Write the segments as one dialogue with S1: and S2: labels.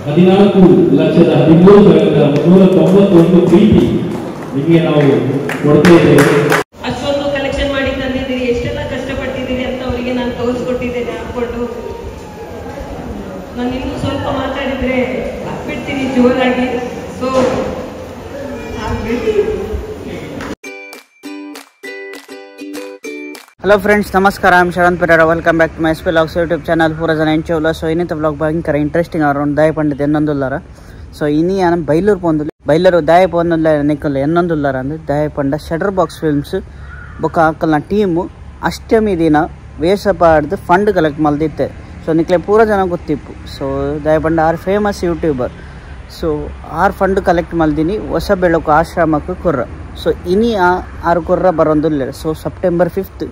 S1: 14,13,391 ಪ್ರೀತಿ ನಿಮಗೆ ನಾವು ಕೊಡ್ತಾ ಇದ್ದೇವೆ.
S2: ಅಷ್ಟೊಂದು ಕಲೆಕ್ಷನ್ ಮಾಡಿ ತಂದಿದ್ದೀರಿ, ಎಷ್ಟೆಲ್ಲ ಕಷ್ಟಪಟ್ಟಿದ್ದೀರಿ ಅಂತ ಅವರಿಗೆ ನಾನು ತೋರಿಸ್ಕೊಟ್ಟಿದ್ದೇನೆ ಹಾಕೊಂಡು. ನಾನು ಇನ್ನೂ ಸ್ವಲ್ಪ ಮಾತಾಡಿದ್ರೆ ಹಾಕ್ಬಿಡ್ತೀನಿ ಜೋರಾಗಿ. ಸೊ
S3: ಹಲೋ ಫ್ರೆಂಡ್ಸ್, ನಮಸ್ಕಾರ. I am Sharan Pereira. Welcome back to my S P vlogs YouTube channel. ಪೂರ ಜನ ಎಂಚೋಲ್ಲ. ಸೊ ಇನ್ನಿತ ವ್ಲಾಗ್ ಭಯಂಕರ ಇಂಟ್ರೆಸ್ಟಿಂಗ್ ಅವರು ದಾಯ ಪಂಡಿत ಎನ್ನೊಂದುಲ್ಲಾರ. ಸೊ ಇನಿ ನಾನು ಬೈಲೂರು ಪೋಂದು ಬೈಲೂರು ದಾಯ ಪೋಂದುಲ್ಲ ನಿಕ್ಕಲ್ಲ ಎನ್ನೊಂದುಲ್ಲಾರ ಅಂದ್ರೆ ದಾಯ ಪಂಡ ಶಟರ್ ಬಾಕ್ಸ್ ಫಿಲ್ಮ್ಸ್ ಬೊಕ್ಕ ಅಕ್ಕಲ್ನ ಟೀಮು ಅಷ್ಟಮಿ ದಿನ ವೇಷಪಾಡ್ದು ಫಂಡ್ ಕಲೆಕ್ಟ್ ಮಲ್ದಿತ್ತೆ. ಸೊ ನಿಕ್ಲೆ ಪೂರ ಜನ ಗೊತ್ತಿಪ್ಪು. ಸೊ ದಾಯ ಪಂಡ ಆರ್ ಫೇಮಸ್ ಯೂಟ್ಯೂಬರ್. ಸೊ ಆರು ಫಂಡ್ ಕಲೆಕ್ಟ್ ಮಲ್ದಿನಿ ಹೊಸ ಬೆಳಕು ಆಶ್ರಮಕ್ಕೆ ಕುರ್ರ. ಸೊ ಇನಿ ಆರು ಕುರ್ರ ಬರೋದಿಲ್ಲ. So September 5th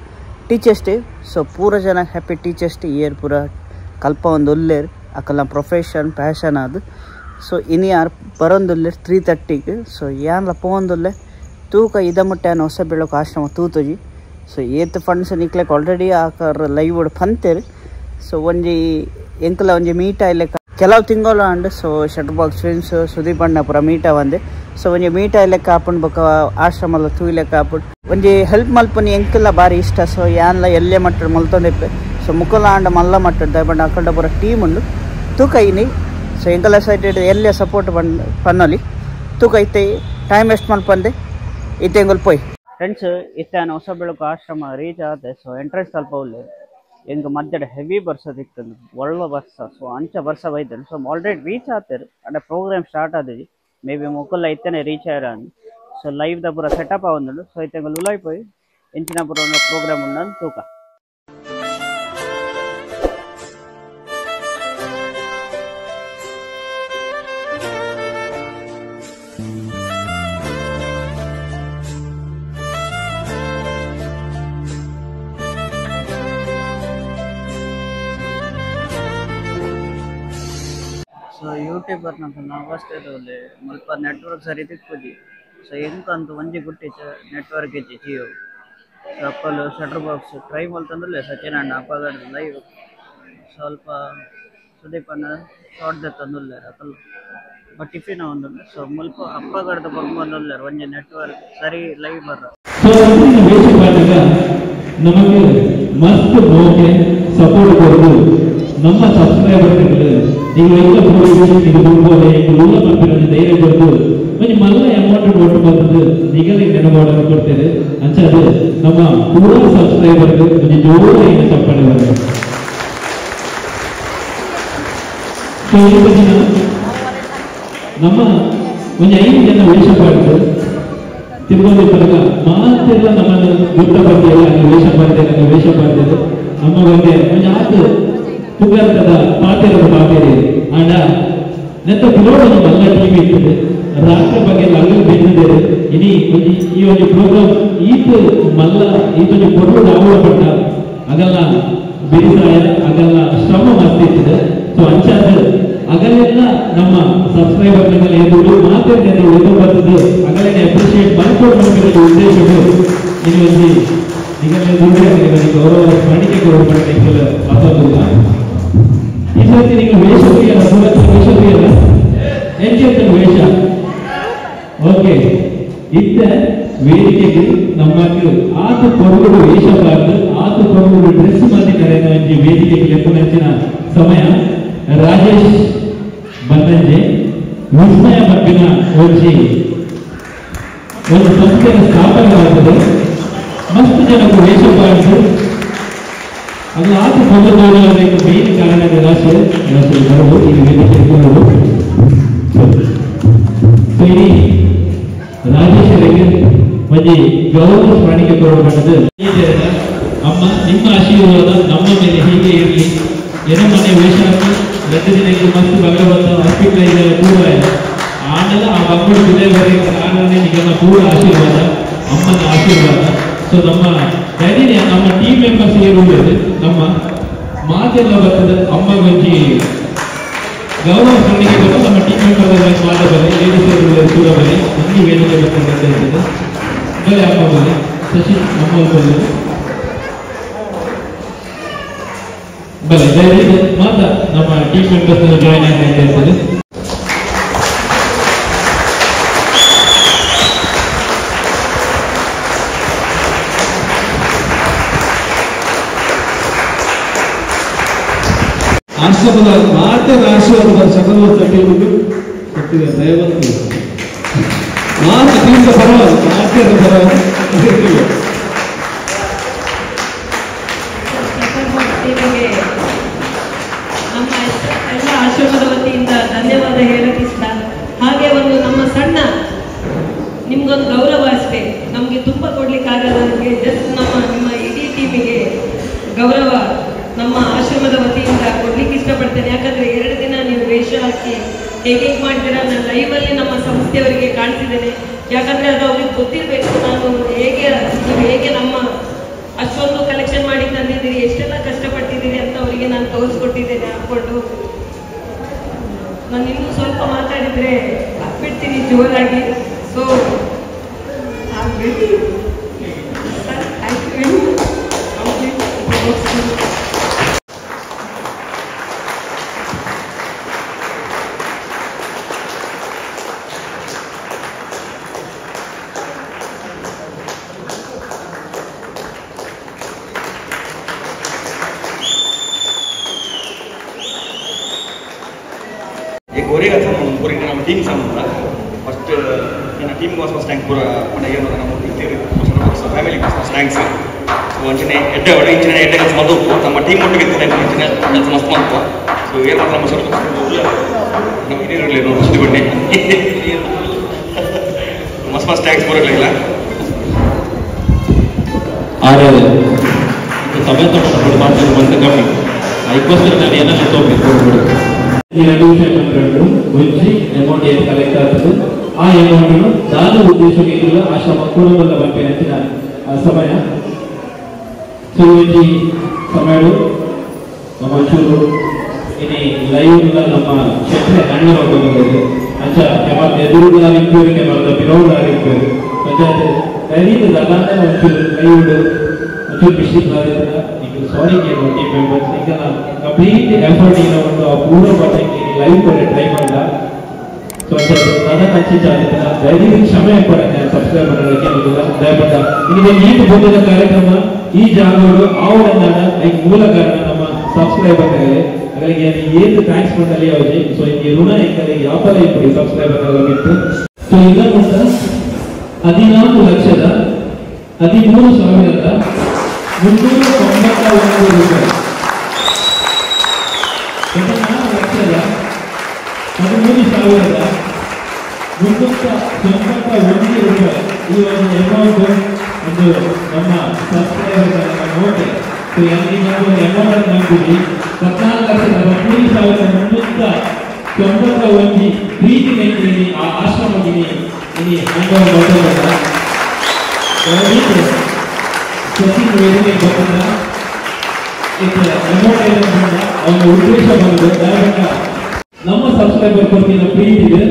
S3: teachers day. So ಪೂರ ಜನ ಹ್ಯಾಪಿ ಟೀಚರ್ಸ್ ಡೇ ಇಯರ್. ಪೂರ ಕಲ್ಪ ಒಂದು ಒಲ್ಲೇರು ಅಕ್ಕಲ್ಲ ಪ್ರೊಫೆಷನ್ ಪ್ಯಾಷನ್ ಅದು. ಸೊ ಇನಿ ಯಾರು ಬರೋದಿಲ್ಲ 3:30ಗೆ. ಸೊ ಯಾನ್ಲ ಪೋಂದುಲ್ಲೆ ತೂಕ ಇದ ಮುಟ್ಟೆ ಹೊಸ ಬೆಳಕು ಆಶ್ರಮ ತೂತುಜಿ. ಸೊ ಏತ್ ಫಂಡ್ಸ್ ನಿಕ್ಲೆಕ್ ಆಲ್ರೆಡಿ ಆಕರ್ ಲೈವ್ ಪಂತೇರು. ಸೊ ಒಂಜಿ ಎಂಕಲ ಒಂಜಿ ಮೀಟ ಇಲ್ಲಕ ಕೆಲವು ತಿಂಗಳು and. So shutter box films Sudeep ಅಣ್ಣ ಪೂರ ಮೀಟ ಬಂದೆ. ಸೊ ಒಂಜಿ ಮೀಟ ಇಲ್ಲಕ್ಕ ಹಾಪುಂಡು ಬೊಕ್ಕ ಆಶ್ರಮಲ್ಲ ತೂಯಿಲೆಕ್ಕ ಹಾಪುಂಡು ಒಂಜಿ ಹೆಲ್ಪ್ ಮಲ್ಪನಿ ಎಂಕಲ್ಲ ಬಾರಿ ಇಷ್ಟ. ಸೊ ಯಾನ್ಲ ಎಲ್ಲೆ ಮಟ್ಟ ಮಲ್ತೊಂದಿಪ್ಪೆ. ಸೊ ಮುಖಲ ಆಂಡ ಮಲ್ಲ ಮಟ್ಟ ದಯಪಂಡ ಅಕ್ಕಂಡ ಪೂರ ಟೀಮ್ ಉಂಡು ತೂಕ ಇನಿ. ಸೊ ಎಂಕಲ್ಲ ಸೈಡ್ ಎಲ್ಲೇ ಸಪೋರ್ಟ್ ಪನ್ನೊಲಿ ತೂಕ ಇತ್ತೆ ಟೈಮ್ ವೇಸ್ಟ್ ಮಲ್ಪಂದೆ ಇತ್ತೆ ಎಂಗಲ್ ಪೋಯ್ ಫ್ರೆಂಡ್ಸ್. ಇತ್ತಾನ ಹೊಸ ಬೆಳಕು ಆಶ್ರಮ ರೀಚ್ ಆಗುತ್ತೆ. ಸೊ ಎಂಟ್ರೆನ್ಸ್ ಸ್ವಲ್ಪ ಒಳ್ಳೆ ಎಂಗೆ ಮಧ್ಯೆ ಹೆವಿ ಬರ್ಸ ಸಿಗ್ತದೆ, ಒಳ್ಳೆ ಬರ್ಸ. ಸೊ ಅಂಚ ಬರ್ಸ ಬೈತೇನೆ. ಸೊ ಆಲ್ರೆಡಿ ರೀಚ್ ಆಗ್ತಾರೆ ಅಡೆ ಪ್ರೋಗ್ರಾಮ್ ಸ್ಟಾರ್ಟ್ ಆದಿವಿ. ಮೇ ಬಿ ಮುಕ್ಕಲ್ಲ ಇತ್ತೇನೆ ರೀಚ್ ಆಯ್ರ. ಸೊ ಲೈವ್ ದ ಪೂರ ಸೆಟಪ್ ಆಗೊಂಡು. ಸೊ ಇತ್ತೆಂಗಲ್ ಉಲಾಯ್ ಪೋಯ್ ಎಂಚಿನ ಪೂರ ಪ್ರೋಗ್ರಾಮ್ ಉಂಡು ತೂಕ. ಸೊ ಯೂಟ್ಯೂಬರ್ ನಮ್ಮ ನಾವಷ್ಟೇ ಮುಲ್ಪ ನೆಟ್ವರ್ಕ್ ಸರಿ ತಿಕ್ಕೋಜಿ. ಸೊ ಎಂಕಂತ ಒಂಜಿ ಗುಟ್ಟಿಚ್ಚ ನೆಟ್ವರ್ಕ್ ಇಚ್ಚಿ ಜಿಯೋ. ಸೊ ಅಪ್ಪಲು ಶಟರ್ ಬಾಕ್ಸ್ ಟ್ರೈ ಮಲ್ತಂದ್ರೆ ಸಚಿನ್ ಅಣ್ಣ ಅಪ್ಪಗಡ ಲೈವ್ ಸ್ವಲ್ಪ ಸುದೀಪಣ್ಣ ಶಾರ್ಟ್ ತಂದುಲ್ಲಾರ ಅಕ್ಕಲ್ಲ ಬಟ್ ಟಿಫಿನ್ ಒಂದು. ಸೊ ಮುಲ್ಪ ಅಪ್ಪಗಡದ ಬಂದ್ಬಂದುಲ್ಲಾರ ಒಂಜಿ ನೆಟ್ವರ್ಕ್ ಸರಿ ಲೈವ್ ಬರ್ರ.
S1: ನಮಗೆ ಮಸ್ತ್ ನೋಕೆ ಸಪೋರ್ಟ್ ಕೊಡೋದು ನಮ್ಮ ಸಬ್ಸ್ಕ್ರೈಬರ್ಗಳು ನೀವು ಎಲ್ಲ ಬೋರ್ಬೋದೆ ಎಲ್ಲ ಮಕ್ಕಳನ್ನು ಧೈರ್ಯ ಕೊಟ್ಟು ಒಂದು ಮಲ್ಲ ಅಮೌಂಟ್ ಕೊಟ್ಟು ಬಂದು ನಿಗಲಿ ನೆನಪಾಡಲು ಕೊಡ್ತೇವೆ ಅಂಚದು ನಮ್ಮ ಪೂರ ಸಬ್ಸ್ಕ್ರೈಬರ್ಗಳು ಒಂದು ಜೋರಾಗಿ ಚಪ್ಪಾಳೆ ಬರ್ತದೆ. ನಮ್ಮ ಒಂದು 5 ಜನ ವೇಷಪಾಡಿಗಳು ತಿರುಪತಿ ತನಕ ಮಾತೆಲ್ಲ ನಮ್ಮನ್ನು ಗುರ್ತಪಟ್ಟಿಲ್ಲ ವೇಷಪಾಡಿದ್ರು ನಮ್ಮ ಬಗ್ಗೆ ಒಂದು ಆತು ಪುಗಾರದ ಪಾತೇರಿ ಆಂಡ ನೆತ್ತ ಪಿಲೋಡೊಂದು ಮಲ್ಲ ಟಿವಿ ಇರ್ತದೆ ರಾಷ್ಟ್ರ ಬಗ್ಗೆ ಅಲ್ಲಿ ಬೆಂದಿದ್ದೇವೆ. ಇಡೀ ಈ ಒಂದು ಪ್ರೋಗ್ರಾಮ್ ಈತು ಮಲ್ಲ ಈತೊಂದು ಕೊರಡು ಆವಳ ಪಟ್ಟ ಅಗಲ್ಲ ಬೇಸಾಯ ಅಗಲ್ಲ ಶ್ರಮ ಮಾಡ್ತಿರ್ತದೆ. ಸೊ ಅಂಚಾದ ಅಗಲೆಲ್ಲ ನಮ್ಮ ಸಬ್ಸ್ಕ್ರೈಬರ್ಗಳಲ್ಲಿ ಎದುರು ಮಾತಾಡಿದ ಎದು ಬರ್ತದೆ ಅಗಲೇ ಅಪ್ರಿಷಿಯೇಟ್ ಮಾಡ್ಕೊಂಡು ಮಾಡಬೇಕು ಉದ್ದೇಶಗಳು ಇನ್ನೊಂದು ಈಗಲೇ ದುರ್ಗ ಗೌರವ ಸ್ಮರಣಿಕೆ ಗೌರವ ಪಡೆಯಲಿಲ್ಲ ಮಾತಾಡೋದಿಲ್ಲ. ಈ ಸರ್ತಿ ನೀವು ವೇಷಪ್ರಿಯಲ್ಲ ಎಂಚೆಂತ ವೇಷ ಓಕೆ ಇತ್ತ ವೇದಿಕೆಗೆ ನಮ್ಮನ್ನು ಆತು ಕೊರಗುಡು ವೇಷಪಾರ್ದು ಆತು ಕೊರಗುಡು ಡ್ರೆಸ್ ಮಾಡಿ ಕರೆಯುವ ಒಂಜಿ ವೇದಿಕೆಗೆ ಲೆಕ್ಕನಂಚಿನ ಸಮಯ ರಾಜೇಶ್ ಬನ್ನಂಜೆ ವಿಸ್ಮಯ ಮಗ್ಗಿನ ಒಂಜಿ ಒಂದು ಸಂಸ್ಥೆಯ ಸ್ಥಾಪನೆಯಾಗುತ್ತದೆ. ಮಸ್ತ್ ಜನರು ವೇಷಪಾರ್ದು ಅದು ಆತು ಕೊಂಡೋಗಬೇಕು ಮೇನ್ ಕಾರಣದ ರಾಶಿ ಬರಬಹುದು ಈ ವೇದಿಕೆ ಇಟ್ಕೊಳ್ಳೋದು. ಸೊ ಇಡೀ ರಾಜೇಶ್ವರಿಗೆ ಒಂಜಿ ಗೌರವ ಸ್ಮರಣಿಕೆ ಕೊಡಬೇಕಾದ ಅಮ್ಮ ನಿಮ್ಮ ಆಶೀರ್ವಾದ ನಮ್ಮ ಮೇಲೆ ಹೀಗೆ ಇರಲಿ. ಏನೋ ಮನೆ ವೇಷ ಹಾಕಿ 2 ದಿನಕ್ಕೆ ಮಸ್ತ್ ಭಗವಂತ ಹಾಸ್ಪಿಟಲ್ ಕೂಡ ಆನಲ್ಲ ಆ ಮಕ್ಕಳು ಬಿಲೆವರೆಗೆ ಕಾರಣನೇ ನಿಗಮ ಪೂರ ಆಶೀರ್ವಾದ ಅಮ್ಮನ ಆಶೀರ್ವಾದ. ಸೊ ನಮ್ಮ ಡ್ಯಾಡಿನೇ ನಮ್ಮ ಟೀಮ್ ಮೆಂಬರ್ಸ್ ಇರುವುದು ನಮ್ಮ ಮಾತೆಲ್ಲ ಬರ್ತದೆ ಅಮ್ಮ ಒಂಜಿ ಗೌರವ ಸ್ಮರಣಿಕೆ ಬಂದು ನಮ್ಮ ಟೀಮ್ ಮೆಂಬರ್ ಮಾಡಬಲ್ಲೆ ಲೇಡೀಸ್ ಕೂಡ ಬನ್ನಿ ನಂಗೆ ವೇದಿಕೆ ಬರ್ತದೆ ಬಲೆ ಅಮ್ಮ ಬನ್ನಿ ಶಶಿ ಅಮ್ಮ ಬನ್ನಿ ಬಲೆ ದಯವಿಟ್ಟು ಮಾತ್ರ ನಮ್ಮ ಟೀಮ್ ಮೆಂಬರ್ಸ್ ಜಾಯ್ನ್ ಆಗ್ತಾ ಇರ್ತದೆ. ಶತವರ್ಷ ಟೀಮಿಗೆ ದಯವಂತ ಮಾತ್ರ ಟೀಮ್ಗೆ ಪರವಾಗಿ ಮಾಧ್ಯಮ ಪರವಾಗಿ
S2: ಟೀಮಿಗೆ ನಮ್ಮ ಎಲ್ಲ ಆಶ್ರಮದ ವತಿಯಿಂದ ಧನ್ಯವಾದ ಹೇಳಕ್ಕೆ ಇಷ್ಟ. ಹಾಗೆ ಒಂದು ನಮ್ಮ ಸಣ್ಣ ನಿಮ್ಗೊಂದು ಗೌರವ ಅಷ್ಟೇ, ನಮಗೆ ತುಂಬ ಕೊಡ್ಲಿಕ್ಕಾಗಲ್ಲ. ನನಗೆ ಜಸ್ಟ್ ನಿಮ್ಮ ಇಡೀ ಟೀಮಿಗೆ ಗೌರವ ನಮ್ಮ ಆಶ್ರಮದ ವತಿಯಿಂದ ಕೊಡ್ಲಿಕ್ಕೆ ಇಷ್ಟಪಡ್ತೇನೆ. ಯಾಕಂದ್ರೆ 2 ದಿನ ನೀವು ವೇಷ ಹಾಕಿ ಹೇಗೆ ಮಾಡ್ತೀರಾ, ನಾನು ಲೈವಲ್ಲಿ ನಮ್ಮ ಸಂಸ್ಥೆಯವರಿಗೆ ಕಾಣಿಸಿದ್ದೇನೆ. ಯಾಕಂದ್ರೆ ಅದು ಅವ್ರಿಗೆ ಗೊತ್ತಿರಬೇಕು, ನಾನು ನೀವು ಹೇಗೆ ನಮ್ಮ ಅಷ್ಟೊಂದು ಕಲೆಕ್ಷನ್ ಮಾಡಿ ತಂದಿದ್ದೀರಿ, ಎಷ್ಟೆಲ್ಲ ಕಷ್ಟಪಟ್ಟಿದ್ದೀರಿ ಅಂತ ಅವರಿಗೆ ನಾನು ತೋರಿಸ್ಕೊಟ್ಟಿದ್ದೇನೆ ಹಾಕ್ಕೊಂಡು. ನಾನು ಇನ್ನೂ ಸ್ವಲ್ಪ ಮಾತಾಡಿದ್ರೆ ಹಾಕ್ಬಿಡ್ತೀನಿ ಜೋರಾಗಿ. ಸೊ
S4: एक गोरेगा था पूरी ನಮ್ಮ ಟೀಮ್ ಸಂಬಂಧ ಫಸ್ಟ್ ನನ್ನ ಟೀಮ್ ವಾಸ್ ಫಸ್ಟ್ ಥ್ಯಾಂಕ್ ಪೂರ ಏನು ನಮ್ಮ ಫ್ಯಾಮಿಲಿ ಫಸ್ಟ್ ಥ್ಯಾಂಕ್ಸ್. ಸೊ ಅಂಚನೆ ಎಡ್ಡೆ ಒಳ್ಳೆ ಇಂಚಿನ ಎಡ್ಡೆ ಕೆಲಸ ಮದ್ದು ನಮ್ಮ ಟೀಮ್ ಒಟ್ಟಿಗೆ ಇಂಚಿನ ಕೆಲಸ ಮಸ್ತ್ ಮಾಡ್ಕೊ. ಸೊ ಏನು ನಮ್ಮ ಸ್ವಲ್ಪ ನಮ್ಮ ಹಿರಿಯರಲ್ಲಿ ಫಸ್ಟ್ ಬನ್ನಿ ಮಸ್ತ್ ಮಸ್ತ್ ಥ್ಯಾಂಕ್ಸ್ ಪೂರಗಳಿಲ್ಲ.
S1: ಆದರೆ ಸಮೇತ ಮಾತಾಡಿ ಬಂದ ಕಮ್ಮಿ ಅದಕ್ಕೋಸ್ಕರ ನಾನು ಏನನ್ನ ತೋರ್ಬೇಕು ಈ 2 ವಿಷಯ ಮುಂಚೆ ಅಮೌಂಟ್ ಏನು ಕಲೆಕ್ಟ್ ಆಗ್ತದೆ ಆ ಅಮೌಂಟನ್ನು ದಾನ ಉದ್ದೇಶಕ್ಕೆ ಆಶ್ರಮ ಕುಟುಂಬದ ಬಗ್ಗೆ ಹೆಚ್ಚಿನ ಸಮಯ ಸುರುಚಿ ಸಮಯಗಳು ನಮ್ಮ ಚೂರು ಇನಿ ಲೈವ್ ನಮ್ಮ ಕ್ಷೇತ್ರ ಅಣ್ಣ ಹೋಗೋದು ಅಂಚ ಎದುರುಗ ಇಂಪ್ಯೂರಿಗೆ ಬರೋದು ಬಿರೋಡ್ ಆಗಿರ್ಬೋದು ಪಂಚಾಯತ್ ದೈನಿಕ ದಗಾನೆ ಒಂಚೂರು ಲೈವ್ ಒಂಚೂರು ಮಿಸ್ಟೇಕ್ ಆಗಿದ್ರೆ ಈಗ ಸಾರಿ ಟೀಮ್ ಮೆಂಬರ್ಸ್ ಈಗ ಕಂಪ್ಲೀಟ್ ಎಫರ್ಟ್ ಈಗ ಒಂದು ಪೂರ್ಣ ಪಟ್ಟಕ್ಕೆ ಲೈವ್ ಕೊಟ್ಟೆ ಟ್ರೈ ಮಾಡಿದ. ಸೊ ನನ್ನ ಖಚಿತ ದಯವಿಟ್ಟು ಕ್ಷಮೆ ಪಡಕ್ಕೆ ಸಬ್ಸ್ಕ್ರೈಬರ್ಗಳಿಗೆ ದಯಪಟ್ಟ ನಿಮಗೆ ನೀಟ್ ಬಂದಿದ್ದ ಕಾರ್ಯಕ್ರಮ ಈ ಜಾಗಗಳು ಅವರನ್ನ ಮೂಲ ಕಾರಣ ನಮ್ಮ ಸಬ್ಸ್ಕ್ರೈಬರ್ಗಳಿಗೆ ಅವರಿಗೆ ಏನು ಥ್ಯಾಂಕ್ಸ್ ಮಾಡಲಿ ಅವರಿಗೆ. ಸೊ ಈ ಋಣ ಎಂದರೆ ವ್ಯಾಪಾರ ಇಬ್ಬರು ಸಬ್ಸ್ಕ್ರೈಬರ್ಗಳಿತ್ತು. ಸೊ ಇದನ್ನು 14,13,391 ರೂಪಾಯಿ 13,391 ರೂಪಾಯಿ ಈ ಒಂದು ಅಮೌಂಟ್ ಒಂದು ನಮ್ಮ ಸಬ್ಸ್ಕ್ರೈಬರ್ ನೋಟೆ. ಸೊ ಅಮೌಂಟ್ ನಂಬಿದ್ವಿ 14,13,391 ಪ್ರೀತಿ ನೆಂಟಿನಿ ಆ ಆಶ್ರಮಗಿನಿ ಇನಿ ಹ್ಯಾಂಡ್ ಓವರ್ ಮಾಡ್ತಾರೆ. ಸಚಿನ್ ವೇದಿಕೆ ಬಂದ ಅಮೌಂಟ್ ಅವನ ಉದ್ದೇಶ ಬಂದು ನಮ್ಮ ಸಬ್ಸ್ಕ್ರೈಬರ್ ಕೊಡ್ತಿನ ಪ್ರೀತಿಗೆ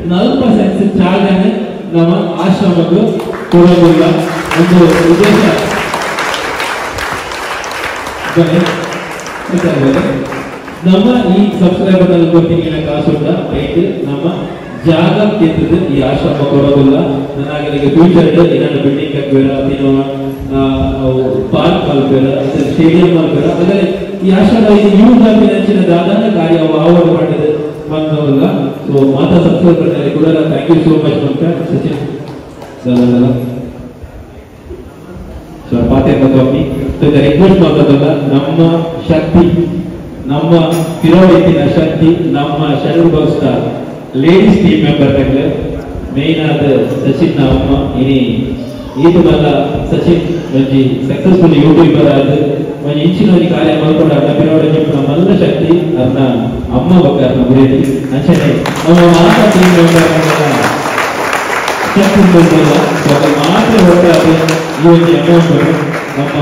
S1: 40% ಚಾರ್ಜ್ ನಮ್ಮ ಆಶ್ರಮಕ್ಕೆ ಕೊಡೋದಿಲ್ಲ ಒಂದು ಉದ್ದೇಶ. ನಮ್ಮ ಈ ಸಬ್ಸ್ಕ್ರೈಬರ್ ಅಲ್ಲಿ ಕೊಡ್ತೀನಿ ಕಾಸು ರೈಟ್ ನಮ್ಮ ಜಾಗ ಕೇಂದ್ರದ ಈ ಆಶ್ರಮ ಕೊಡೋದಿಲ್ಲ. ನನಗೆ ಫ್ಯೂಚರ್ ಏನಾದ್ರು ಬಿಲ್ಡಿಂಗ್ ಹಾಕ್ಬೇಡ ಪಾರ್ಕ್ ಹಾಕ್ಬೇಡ ಸ್ಟೇಡಿಯಂ ಹಾಕ್ಬೇಡ ಆದರೆ ಈ ಆಶ್ರಮ ಯೂಸ್ ಆಗಿ ನೆಚ್ಚಿನ ದಾದಾನ ಕಾರ್ಯ ಆವರಣ ಮಾಡಿದ ಬಂದವಲ್ಲ. ಸೊ ಮಾತಾ ಸಬ್ಸ್ಕ್ರೈಬರ್ ಕೂಡ ಥ್ಯಾಂಕ್ ಯು ಸೋ ಮಚ್ ಅಂತ ಸಚಿನ್ ದಾದಾ ಸೊ ಪಾತೆ ಕಮ್ಮಿ ರಿಕ್ವೆಸ್ಟ್ ಮಾಡೋದಲ್ಲ ನಮ್ಮ ಶಕ್ತಿ ನಮ್ಮ ತಿರುವಳಿತಿನ ಶಕ್ತಿ ನಮ್ಮ ಶರಣಭಕ್ತ ಲೇಡೀಸ್ ಟೀಮ್ ಮೆಂಬರ್ ಮೇನ್ ಆದ ಸಚಿನ್ ಅಮ್ಮ ಇನಿ ಈತ ಬಲ್ಲ ಸಚಿನ್ ಒಂಜಿ ಸಕ್ಸಸ್ಫುಲ್ ಯೂಟ್ಯೂಬರ್ ಆದ ಒಂದು ಇಂಚಿನ ಕಾರ್ಯ ಮಾಡ್ಕೊಂಡು ಅರ್ನ ಪಿರೋಡ ಮಲ್ಲ ಶಕ್ತಿ ಅರ್ನ ಅಮ್ಮ ಬಗ್ಗೆ ಅರ್ನ ಗುರಿಯತಿ ಅಂಚನೆ ನಮ್ಮ ಮಾತಾ ಟೀಮ್ ಮೆಂಬರ್ ಶಕ್ತಿ ಮಾತ್ರ ಹೊರಟಾಗಿ ಈ ಒಂದು ಅಮೌಂಟ್ ನಮ್ಮ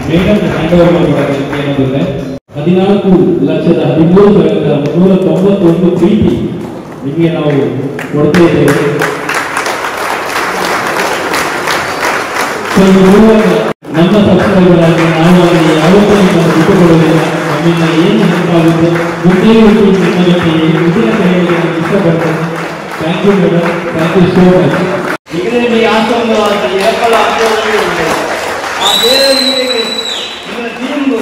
S1: ಮೇಡಮ್ ಹ್ಯಾಂಡ್ ಓವರ್ ಮಾಡ್ಕೊಡೋದಕ್ಕೆ ಏನಾದ್ರೆ 14,13,391 ಪ್ರೀತಿ ನಿಮಗೆ ನಾವು ಕೊಡ್ತಾ ಇದ್ದೇವೆ. ನಮ್ಮ ಸಬ್ಸ್ಕ್ರೈಬರ್ ಆಗಿ ನಾವು ಅಲ್ಲಿ ಯಾವತ್ತೂ ಬಿಟ್ಟು ಕೊಡೋದಿಲ್ಲ. ನಮ್ಮಿಂದ ಏನು ನೆನಪಾಗುತ್ತೆ ಮುಂದೆ ಇಷ್ಟಪಡ್ತೇನೆ. Thank you madam, thank you so much.
S5: ಈಗ ಈ ಆಶ್ರಮವಾದ ಎಪ್ಪಳ ಆ ಬೇರೆ ಈಗ ಟೀಮ್ಗೂ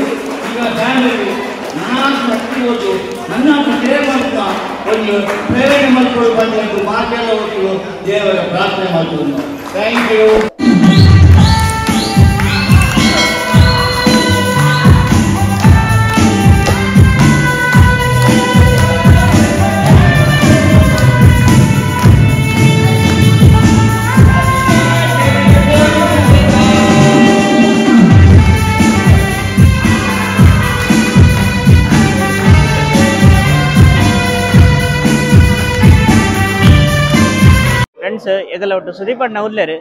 S5: ಈಗ ಫ್ಯಾಮಿಲಿ ನಾನು ಪ್ರತಿಯೊಂದು ನನ್ನ ಸೇವೆ ಮಾಡ್ತಾ ಒಂದು ಒಂದು ಪ್ರೇರಣೆ ಮಾಡ್ಕೊಂಡು ಬಂದು ಮಾತೆಲ್ಲ ಒಟ್ಟು ದೇವರ ಪ್ರಾರ್ಥನೆ ಮಾಡ್ಕೊಂಡು ಥ್ಯಾಂಕ್ ಯು.
S3: ಫ್ರೆಂಡ್ಸ್ ಎಗಲ ಒಟ್ಟು ಸುದೀಪ್ ಅಣ್ಣ ಉಲ್ಲೇರು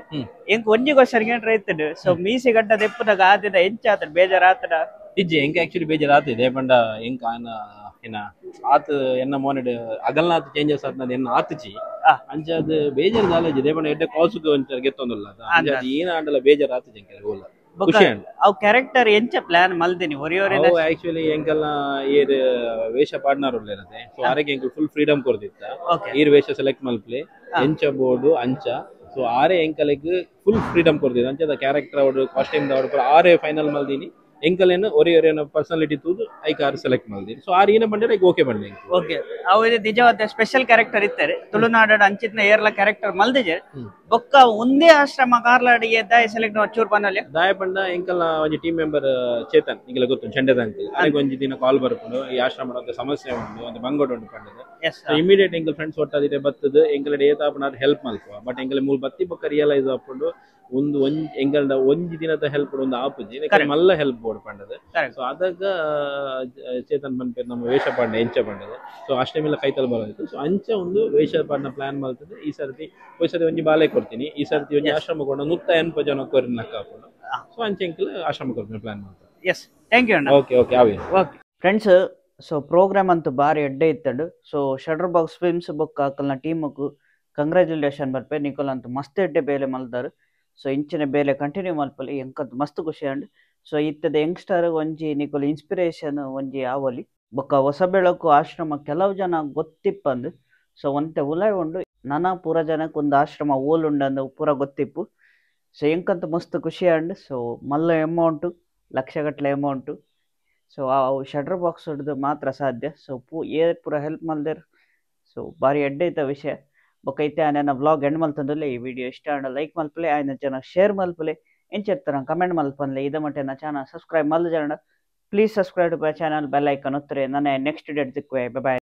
S3: ಎಂಕ್ ಒಂಜಿ ಕ್ವಶನ್ ರೈತಡು ಸೊ ಮೀಸಿ ಗಡ್ಡ ತೆಪ್ಪದಾಗ ಆದಿದ ಎಂಚಾತಡ ಬೇಜಾರಾತಡ
S6: ಇಜ್ಜಿ ಎಂಕ ಆಕ್ಚುಲಿ ಬೇಜಾರ್ ಆತಿದೆ ಪಂಡ ಎಂಕ ಏನ ಆತ ಎನ್ನ ಮೋನೆಡ್ ಅಗಲ್ನಾತ್ ಚೇಂಜಸ್ ಆತ್ನದ ಎನ್ನ ಆತಚಿ ಅಂಚಾದ ಬೇಜಾರ್ ದಾಲೇಜಿ ದೇಪಂಡ ಎಡ್ಡೆ ಕಾಸುಗ ಒಂಚ ಗೆತ್ತೊಂದುಲ್ಲ ಅಂಚಾದ ಏನ ಆಂಡಲ ಬೇಜಾರ್ ಆತಜಿ ಎಂಕ ಓಲ ಖುಷಿ ಅಂಡ್
S3: ಅವ್ ಕ್ಯಾರೆಕ್ಟರ್ ಎಂಚ ಪ್ಲಾನ್ ಮಲ್ದಿನಿ ಹೊರಿಯೋರೆ
S6: ಅವು ಆಕ್ಚುಲಿ ಎಂಕಲ್ನ ಏರ್ ವೇಷ ಪಾಡ್ನಾರ್ ಉಳ್ಳೇರದೆ ಸೊ ಆರೆಗೆ ಎಂಕಲ್ ಫುಲ್ ಫ್ರೀಡಮ್ ಕೊರ್ದಿತ್ತ ಈರ್ ವೇಷ ಸೆಲೆಕ್ಟ್ ಮಲ್ಪ್ಲೆ ಎಂಚ ಬೋರ್ಡು ಅಂಚ ಸೊ ಆರೆ ಎಂಕಲೆಗ್ ಫುಲ್ ಫ್ರೀಡಮ್ ಕೊರ್ದಿದ ಅಂಚದ ಕ್ಯಾರೆಕ್ಟರ್ ಅವಡು ಕಾಸ್ಟ್ಯೂಮ್ ಅವಡು ಆರೆ ಫೈನಲ್ ಮಲ್ದಿನಿ ಎಂಕಲೇನು ಒರಿಯೋರೇನ ಪರ್ಸನಾಲಿಟಿ ತೂದು ಐಕ್ ಆರು ಸೆಲೆಕ್ಟ್ ಮಲ್ದಿನಿ ಸೊ ಆರು ಏನ ಬಂದ್ರೆ ಐಕ್ ಓಕೆ ಬಂದೆ
S3: ಓಕೆ ಅವು ಇದು ನಿಜವಾದ ಸ್ಪೆಷಲ್ ಕ್ಯಾರೆಕ್ಟರ್ ಇತ್ತಾರೆ ತುಳುನಾಡ ಅಂಚಿತ್ನ ಏರ್ಲ ಕ್ಯಾರೆಕ್ಟರ್ ಮಲ್ದಿಜೆ ಬೊಕ್ಕ ಒಂದೇ ಆಶ್ರಮ ಕಾರ್ಲಾಡಿಗೆ ದಾಯ ಸೆಲೆಕ್ಟ್ ಚೂರ್ ಪನ್ನಲೆ
S6: ದಾಯ ಪಂಡ ಎಂಕಲ್ನ ಒಂಜಿ ಟೀಮ್ ಮೆಂಬರ್ ಚೇತನ್ ಈಗಲ ಗೊತ್ತು ಚಂಡದ ಅಂಕಲ್ ಅದಕ್ಕೆ ಒಂಜಿ ದಿನ ಕಾಲ್ ಬರ್ಕೊಂಡು ಈ ಆಶ್ರಮ ಒಂದು ಸಮಸ್ಯೆ ಉಂಟು ಒಂದು ಬಂಗೋಡ್ ಉಂಟು ಪಂಡದ ಇಮಿಡಿಯೇಟ್ ಎಂಕಲ್ ಫ್ರೆಂಡ್ಸ್ ಒಟ್ಟಾದಿದೆ ಬತ್ತದ ಎಂಕಲ್ ಏತಾಪನ ಹೆಲ್ಪ್ ಮಲ್ಪುವ ಬಟ್ ಎಂಕಲ್ ಮೂಲ ಬತ್ತಿ ಬೊಕ್ಕ ರಿಯಲೈಸ್ ಆಪುಂಡು ಒಂದು ಎಂಕಲ್ಡ ಒಂಜಿ ದಿನದ ಹೆಲ್ಪ್ ಒಂದು ಆಪುಜಿ ಮಲ್ಲ ಹೆಲ್ಪ್ ಬೋರ್ಡ್ ಪಂಡದ ಸೊ ಅದಾಗ ಚೇತನ್ ಪನ್ಪೇರ್ ನಮ್ಮ ವೇಷ ಪಾಡ್ನ ಎಂಚ ಪಂಡದ ಸೊ ಅಷ್ಟೇ ಮೇಲೆ ಕೈತಲ್ ಬರೋದಿತ್ತು ಸೊ ಅಂಚ ಒಂದು ವೇಷ ಪಾಡ್ನ ಪ್ಲಾನ್ ಮಾಡ್ತದೆ ಈ ಸರ್ತಿ ಒಂದ್ಸತಿ ಬಾಲೆ ಕೊಡ್ತೀನಿ ಈ ಸರ್ತಿ ಒಂಜಿ ಆಶ್ರಮ ಕೊಡ 180 ಜನ ಕೊರಿನಕ್ಕ ಹಾಕೊಂಡು ಸೊ ಅಂಚೆ ಎಂಕಲ್ ಆಶ್ರಮ ಕೊಡ್ತೀನಿ ಪ್ಲಾನ್ ಮಾಡ್ತಾರೆ.
S3: ಎಸ್ ಥ್ಯಾಂಕ್ ಯು ಅಣ್ಣ.
S6: ಓಕೆ ಓಕೆ ಆವಿ
S3: ಓಕೆ ಫ್ರೆಂಡ್ಸ್ ಸೊ ಪ್ರೋಗ್ರಾಮ್ ಅಂತೂ ಬಾರಿ ಎಡ್ಡೆ ಇತ್ತಡು ಸೊ ಶಟರ್ ಬಾಕ್ಸ್ ಫಿಲ್ಮ್ಸ್ ಬೊಕ್ಕ ಅಕಲ್ನ ಟೀಮು ಕಂಗ್ರ್ಯಾಚುಲೇಷನ್ ಬರ್ಪೆ ನಿಕೋಲ್ ಅಂತೂ ಮಸ್ತ್ ಎಡ್ಡೆ ಬೇಲೆ ಮಲ್ದಾರು ಸೊ ಇಂಚಿನ ಬೇಲೆ ಕಂಟಿನ್ಯೂ ಮಲ್ಪಲಿ ಎಂಕಂತ ಮಸ್ತ್ ಖುಷಿ ಅಂಡ್ ಸೊ ಇತ್ತದ ಯಂಗ್ಸ್ಟರ್ ಒಂಜಿ ನಿಕೋಲ್ ಇನ್ಸ್ಪಿರೇಷನ್ ಒಂಜಿ ಆವಲಿ ಬೊಕ್ಕ ಹೊಸ ಬೆಳಕು ಆಶ್ರಮ ಕೆಲವು ಜನ ಗೊತ್ತಿಪ್ಪಂದು ಸೊ ಒಂತೆ ಉಲಾಯ್ ಉಂಡು ನಾನಾ ಪೂರ ಜನಕ್ಕೆ ಒಂದು ಆಶ್ರಮ ಓಲುಂಡು ಪೂರ ಗೊತ್ತಿಪ್ಪು ಸೊ ಎಂಕಂತ ಮಸ್ತ್ ಖುಷಿ ಅಂಡ್ ಸೊ ಮಲ್ಲ ಅಮೌಂಟು ಲಕ್ಷಗಟ್ಟಲೆ ಅಮೌಂಟು ಸೊ ಆ ಶಟರ್ ಬಾಕ್ಸ್ ಹೊಡೆದು ಮಾತ್ರ ಸಾಧ್ಯ ಸೊ ಪೂರ ಹೆಲ್ಪ್ ಮಲ್ದೇರು ಸೊ ಬಾರಿ ಎಡ್ಡೆ ಐತ ವಿಷಯ ಬೊಕ್ಕೈತೆ ಆನ ವ್ಲಾಗ್ ಎಂಡ್ ಮಲ್ತಂದುಲ್ಲೆ ಈ ವಿಡಿಯೋ ಇಷ್ಟ ಅಂಡ ಲೈಕ್ ಮಲ್ಪಲೆ ಆಯ್ನ ಜನ ಶೇರ್ ಮಲ್ಪಲೆ ಎಂಚಿರ್ತಾರ ಕಮೆಂಟ್ ಮಲ್ಪನ್ಲೆ ಇದ ಮಟ್ಟ ನಾ ಚಾನಲ್ ಸಬ್ಸ್ಕ್ರೈಬ್ ಮಲ್ದ ಜನ please subscribe to my channel bell icon ಒತ್ತರೆ ನನ್ನ ನೆಕ್ಸ್ಟ್ ಡೇಟ್ ಸಿಕ್ಕುವೆ. ಬೈ ಬಾಯ್.